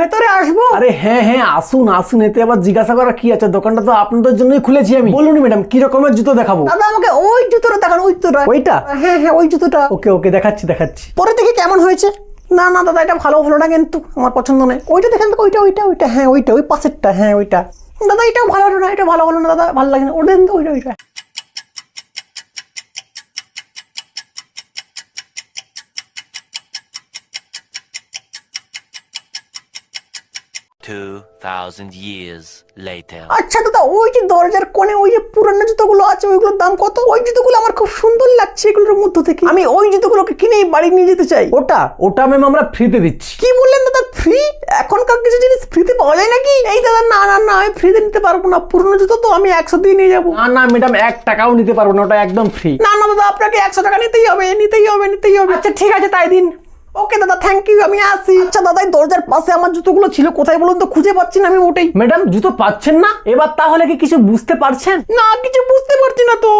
ভেতরে আসবো? আরে হ্যাঁ হ্যাঁ, আসুন আসুন, এতে আবার জিজ্ঞাসা করা কি আছে? দোকানটা তো আপনাদের জন্যই খুলেছি আমি। বলুন ম্যাডাম, কি রকমের জুতো দেখাবো? দাদা আমাকে ওই জুতোটা দেখান, ওই জুতোটা। ওইটা? হ্যাঁ হ্যাঁ, ওই জুতোটা। ওকে ওকে, দেখাচ্ছি দেখাচ্ছি। পরে দেখি কেমন হয়েছে। না না দাদা, এটা ভালো হলো না, কিন্তু আমার পছন্দ নয়। ওইটা দেখেন তো, ওইটা ওইটা ওইটা, হ্যাঁ ওইটা, ওই পাশেরটা, হ্যাঁ ওইটা। দাদা এটাও ভালো হলো না, এটা ভালো হলো না দাদা, ভালো লাগে না। ওটা দেন তো, ওইটা ওইটা। years later. আচ্ছা দাদা, ওই যে দরজার কোণে ওই যে পুরানো জুতোগুলো আছে, ওইগুলোর দাম কত? ওই জুতোগুলো আমার খুব সুন্দর লাগছে, এগুলোর মধ্যে থেকে আমি ওই জুতোগুলোকে কিনেই বাড়ি নিয়ে যেতে চাই। ওটা ম্যাম আমরা ফ্রিতে দিচ্ছি। কি বললেন দাদা, ফ্রি? এখনকার কিছু জিনিস ফ্রিতে পাওয়া যায় নাকি? এই দাদা না না না, আমি ফ্রিতে নিতে পারবো না। পুরনো জুতো তো আমি 100 দিয়ে নিয়ে যাবো। না না ম্যাডাম, 1 টাকাও নিতে পারবো না, ওটা একদম ফ্রি। না না দাদা, আপনাকে 100 টাকা নিতেই হবে, নিতেই হবে, নিতেই হবে। আচ্ছা ঠিক আছে, তাই দিন। ওকে দাদা, থ্যাংক ইউ, আমি আসি। আচ্ছা দাদা, এই দরজার পাশে আমার জুতোগুলো ছিল, কোথায় বলুন তো? খুঁজে পাচ্ছি না আমি মোটেই। ম্যাডাম জুতো পাচ্ছেন না? এবার তাহলে কি কিছু বুঝতে পারছেন? না, কিছু বুঝতে পারছি না তো।